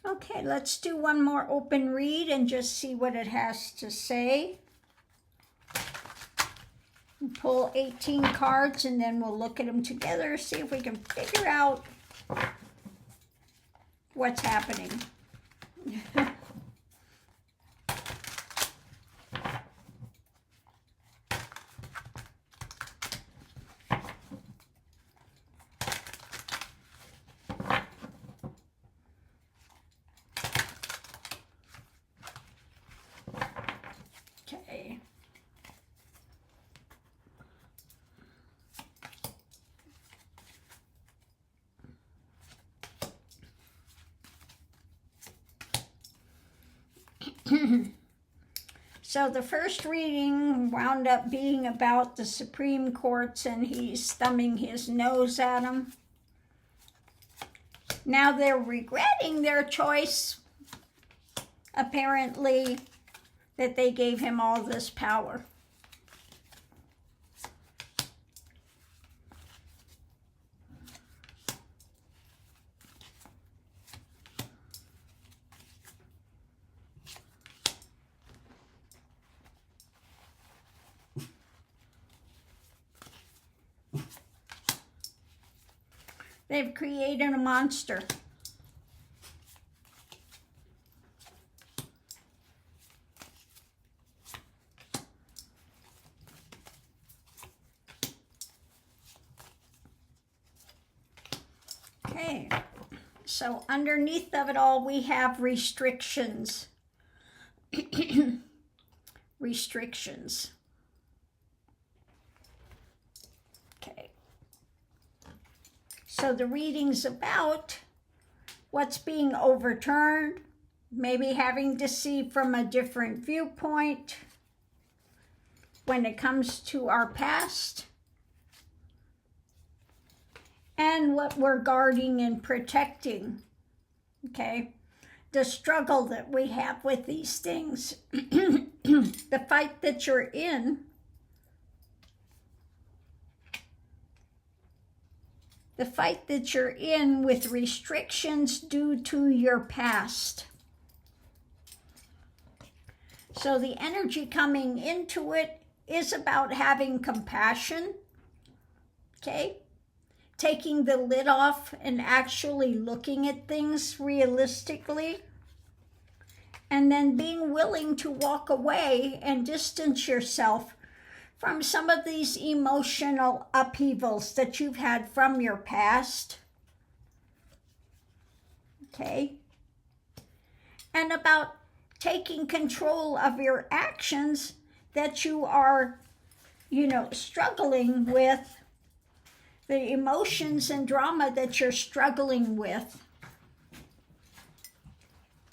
Okay, let's do one more open read and just see what it has to say. Pull 18 cards and then we'll look at them together, see if we can figure out what's happening. Okay. So the first reading wound up being about the Supreme Courts and he's thumbing his nose at them. Now they're regretting their choice, apparently, that they gave him all this power. They've created a monster. Okay, so underneath of it all, we have restrictions. Restrictions. Okay. So the reading's about what's being overturned, maybe having to see from a different viewpoint when it comes to our past, and what we're guarding and protecting, okay? The struggle that we have with these things, the fight that you're in, the fight that you're in with restrictions due to your past. So the energy coming into it is about having compassion, okay? Taking the lid off and actually looking at things realistically, and then being willing to walk away and distance yourself from some of these emotional upheavals that you've had from your past, okay? And about taking control of your actions that you are, struggling with, the emotions and drama that you're struggling with.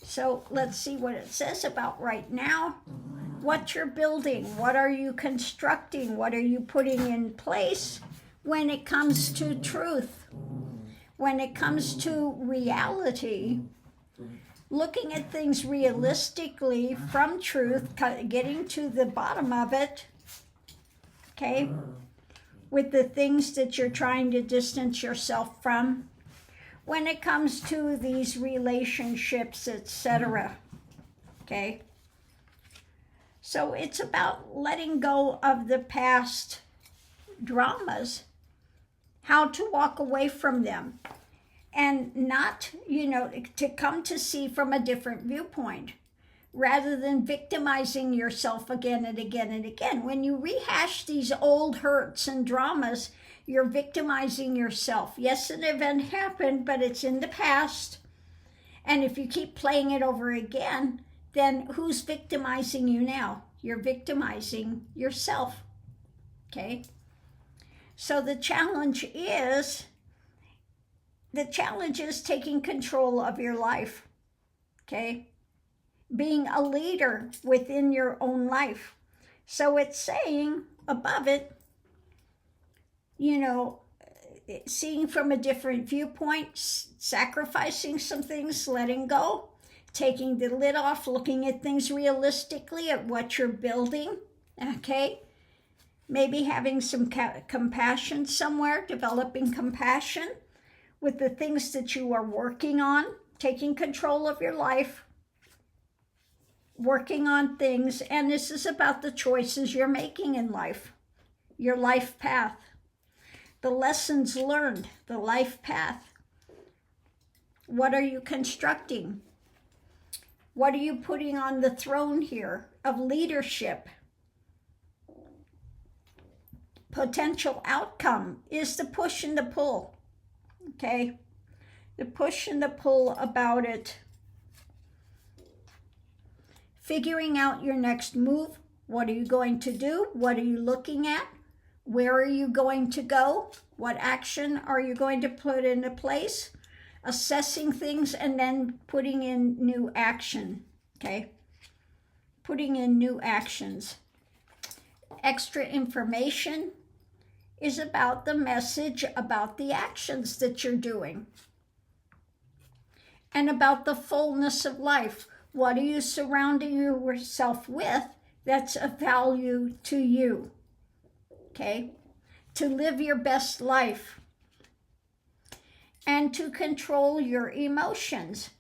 So let's see what it says about right now. What you're building, what are you constructing, what are you putting in place when it comes to truth, when it comes to reality, looking at things realistically from truth, getting to the bottom of it, okay, with the things that you're trying to distance yourself from, when it comes to these relationships, etc., okay? So it's about letting go of the past dramas, how to walk away from them, and not, to come to see from a different viewpoint, rather than victimizing yourself again and again and again. When you rehash these old hurts and dramas, you're victimizing yourself. Yes, an event happened, but it's in the past. And if you keep playing it over again, then who's victimizing you now? You're victimizing yourself, okay? So the challenge is taking control of your life, okay? Being a leader within your own life. So it's saying above it, seeing from a different viewpoint, sacrificing some things, letting go, taking the lid off, looking at things realistically, at what you're building, okay? Maybe having some compassion somewhere, developing compassion with the things that you are working on, taking control of your life, working on things, and this is about the choices you're making in life, your life path, the lessons learned, the life path. What are you constructing? What are you putting on the throne here of leadership? Potential outcome is the push and the pull, okay? The push and the pull about it. Figuring out your next move. What are you going to do? What are you looking at? Where are you going to go? What action are you going to put into place? Assessing things and then putting in new action, okay? Putting in new actions. Extra information is about the message, about the actions that you're doing, and about the fullness of life. What are you surrounding yourself with that's of value to you, okay? To live your best life and to control your emotions,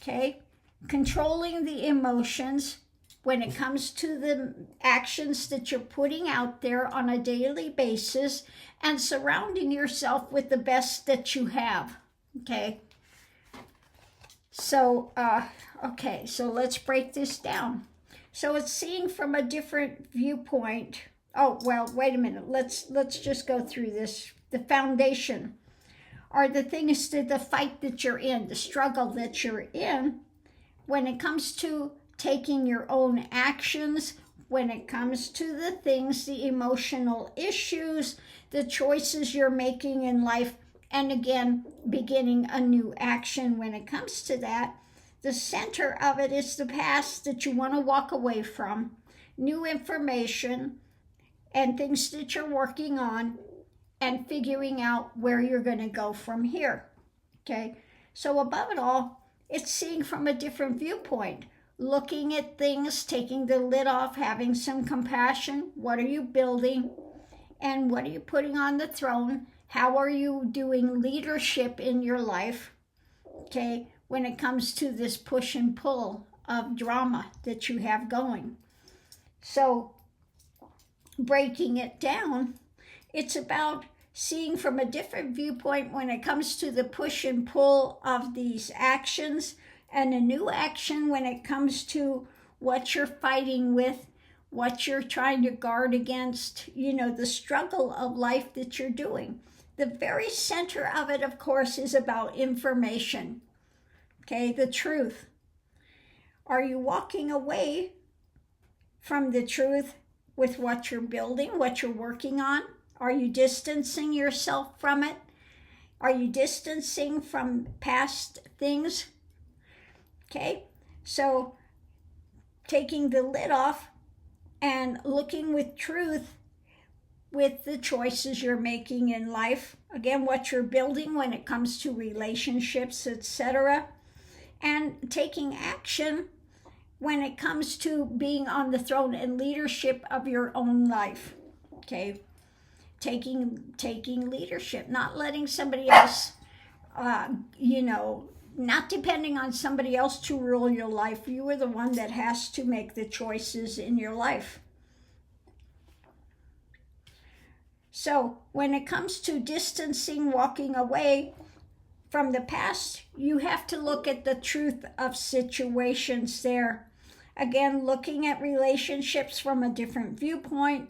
okay? Controlling the emotions when it comes to the actions that you're putting out there on a daily basis and surrounding yourself with the best that you have, okay? So, okay, so let's break this down. So it's seeing from a different viewpoint. Oh, well, wait a minute. Let's just go through this. The foundation are the things to the fight that you're in, the struggle that you're in. When it comes to taking your own actions, when it comes to the things, the emotional issues, the choices you're making in life, and again, beginning a new action when it comes to that. The center of it is the past that you want to walk away from, new information, and things that you're working on, and figuring out where you're going to go from here, okay? So above it all, it's seeing from a different viewpoint, looking at things, taking the lid off, having some compassion. What are you building? And what are you putting on the throne? How are you doing leadership in your life, okay, when it comes to this push and pull of drama that you have going? So breaking it down, it's about seeing from a different viewpoint when it comes to the push and pull of these actions, and a new action when it comes to what you're fighting with, what you're trying to guard against, you know, the struggle of life that you're doing. The very center of it, of course, is about information, okay, the truth. Are you walking away from the truth with what you're building, what you're working on? Are you distancing yourself from it? Are you distancing from past things? Okay, so taking the lid off and looking with truth with the choices you're making in life. Again, what you're building when it comes to relationships, etc. And taking action when it comes to being on the throne and leadership of your own life. Okay, taking leadership, not letting somebody else, not depending on somebody else to rule your life. You are the one that has to make the choices in your life. So when it comes to distancing, walking away from the past, you have to look at the truth of situations there. Again, looking at relationships from a different viewpoint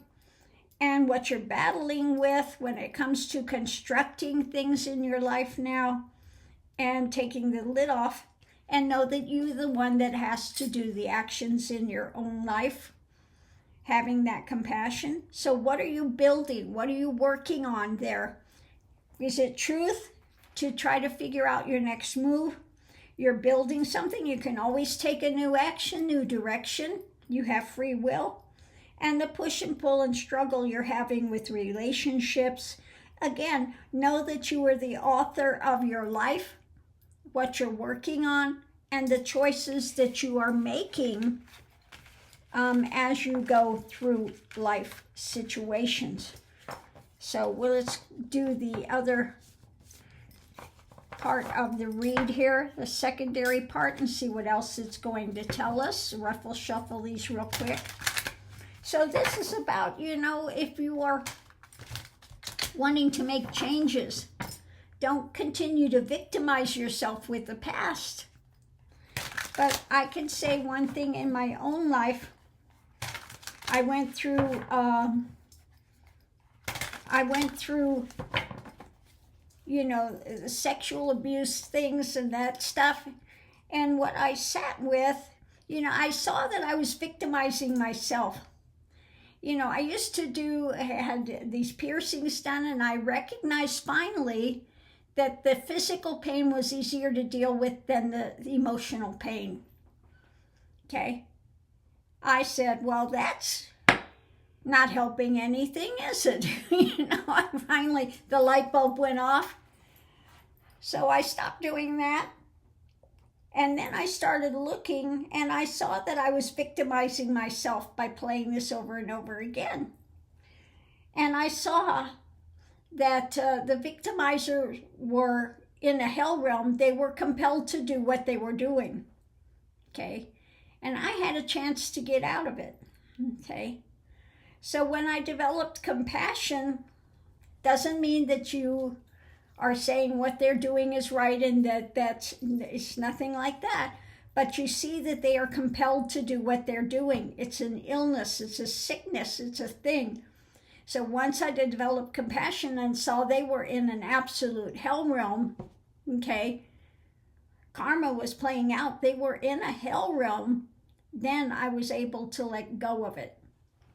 and what you're battling with when it comes to constructing things in your life now, and taking the lid off and know that you're the one that has to do the actions in your own life. Having that compassion. So what are you building? What are you working on there? Is it truth to try to figure out your next move? You're building something. You can always take a new action, new direction. You have free will. And the push and pull and struggle you're having with relationships. Again, know that you are the author of your life, what you're working on, and the choices that you are making as you go through life situations. So let's do the other part of the read here, the secondary part, and see what else it's going to tell us. Ruffle shuffle these real quick. So this is about, you know, if you are wanting to make changes, don't continue to victimize yourself with the past. But I can say one thing in my own life. I went through, you know, the sexual abuse things and that stuff. And what I sat with, you know, I saw that I was victimizing myself. You know, I used to I had these piercings done, and I recognized finally that the physical pain was easier to deal with than the emotional pain. Okay. I said, well, that's not helping anything, is it? You know, I finally, the light bulb went off. So I stopped doing that. And then I started looking, and I saw that I was victimizing myself by playing this over and over again. And I saw that the victimizers were in a hell realm. They were compelled to do what they were doing. Okay. And I had a chance to get out of it. Okay. So when I developed compassion, doesn't mean that you are saying what they're doing is right and it's nothing like that. But you see that they are compelled to do what they're doing. It's an illness, it's a sickness, it's a thing. So once I developed compassion and saw they were in an absolute hell realm, okay, karma was playing out, they were in a hell realm, then I was able to let go of it,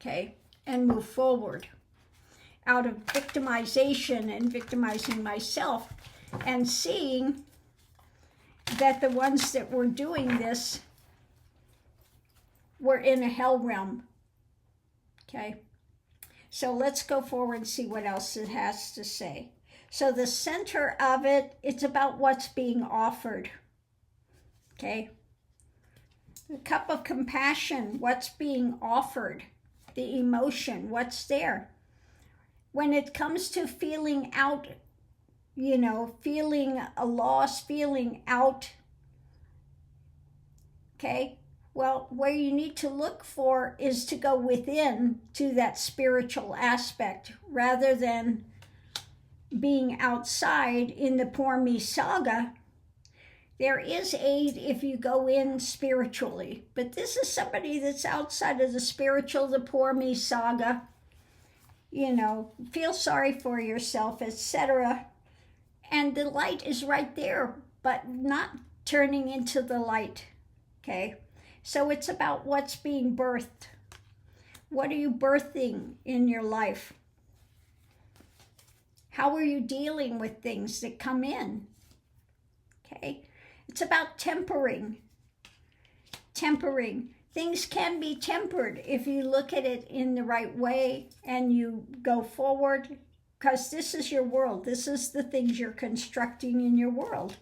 okay, and move forward out of victimization and victimizing myself, and seeing that the ones that were doing this were in a hell realm, okay. So let's go forward and see what else it has to say. So the center of it, it's about what's being offered, okay. The cup of compassion, what's being offered, the emotion, what's there. When it comes to feeling out, you know, feeling a loss, feeling out, okay, well, where you need to look for is to go within to that spiritual aspect rather than being outside in the poor me saga. There is aid if you go in spiritually, but this is somebody that's outside of the spiritual, the poor me saga. You know, feel sorry for yourself, etc. And the light is right there, but not turning into the light, okay? So it's about what's being birthed. What are you birthing in your life? How are you dealing with things that come in, okay? It's about tempering. Tempering. Things can be tempered if you look at it in the right way and you go forward, because this is your world. This is the things you're constructing in your world.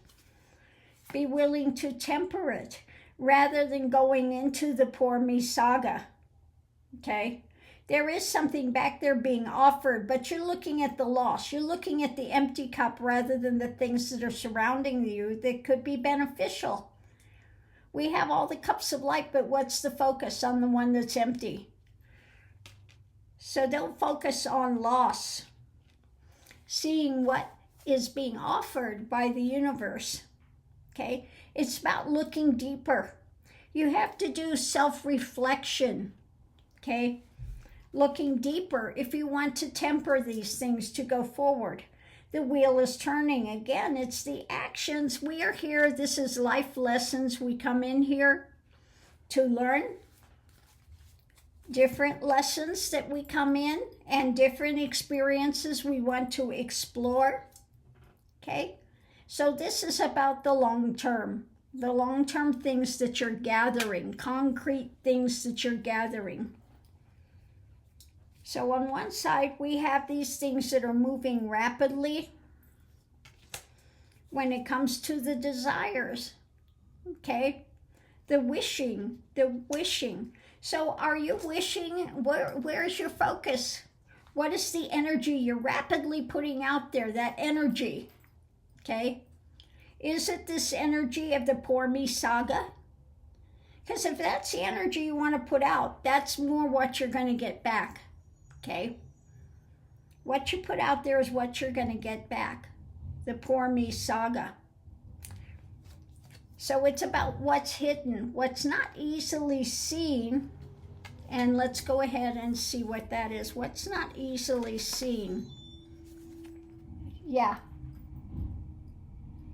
Be willing to temper it rather than going into the poor me saga, okay? There is something back there being offered, but you're looking at the loss. You're looking at the empty cup rather than the things that are surrounding you that could be beneficial. We have all the cups of light, but what's the focus on the one that's empty? So don't focus on loss. Seeing what is being offered by the universe, okay? It's about looking deeper. You have to do self-reflection, okay? Looking deeper if you want to temper these things to go forward. The wheel is turning. Again, it's the actions. We are here. This is life lessons. We come in here to learn different lessons that we come in and different experiences we want to explore. Okay? So this is about the long term things that you're gathering, concrete things that you're gathering. So on one side, we have these things that are moving rapidly when it comes to the desires, okay? The wishing. So are you wishing? Where's your focus? What is the energy you're rapidly putting out there, that energy, okay? Is it this energy of the poor me saga? Because if that's the energy you want to put out, that's more what you're going to get back. Okay? What you put out there is what you're going to get back. The poor me saga. So it's about what's hidden, what's not easily seen. And let's go ahead and see what that is. What's not easily seen? Yeah.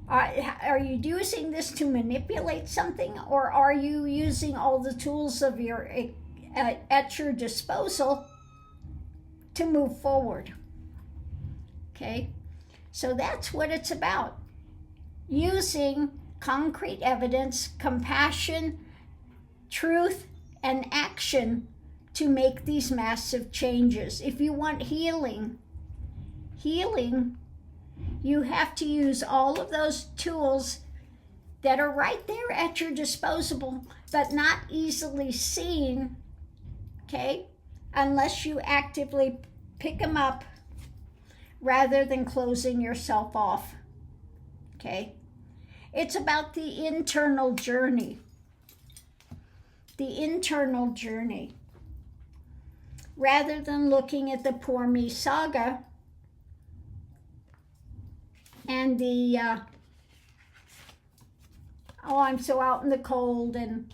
Are you using this to manipulate something, or are you using all the tools of your at your disposal to move forward? Okay, so that's what it's about. Using concrete evidence, compassion, truth, and action to make these massive changes. If you want healing, you have to use all of those tools that are right there at your disposal, but not easily seen, okay, unless you actively pick them up rather than closing yourself off, okay? It's about the internal journey. The internal journey. Rather than looking at the poor me saga and the, oh, I'm so out in the cold and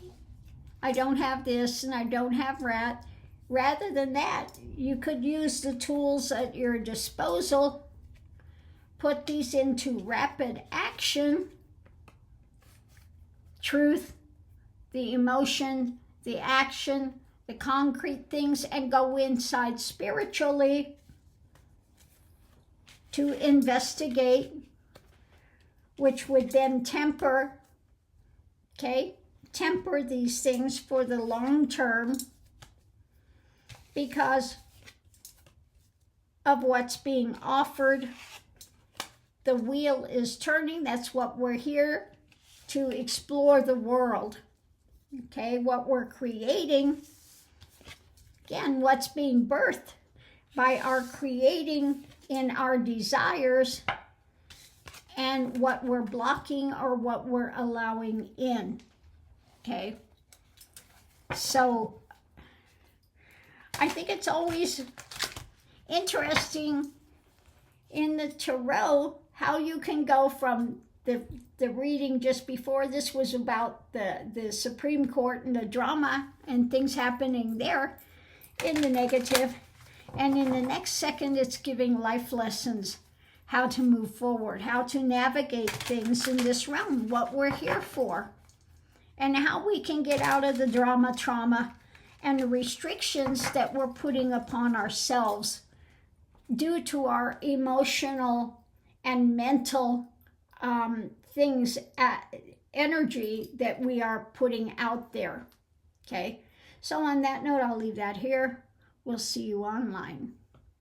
I don't have this and I don't have that. Rather than that, you could use the tools at your disposal, put these into rapid action, truth, the emotion, the action, the concrete things, and go inside spiritually to investigate, which would then temper, okay, temper these things for the long term because of what's being offered. The wheel is turning. That's what we're here to explore the world. Okay, what we're creating, again, what's being birthed by our creating in our desires and what we're blocking or what we're allowing in. Okay, so I think it's always interesting in the tarot how you can go from the reading just before this was about the Supreme Court and the drama and things happening there in the negative, and in the next second it's giving life lessons, how to move forward, how to navigate things in this realm, what we're here for, and how we can get out of the drama, trauma, and the restrictions that we're putting upon ourselves due to our emotional and mental things, energy that we are putting out there. Okay, so on that note, I'll leave that here. We'll see you online.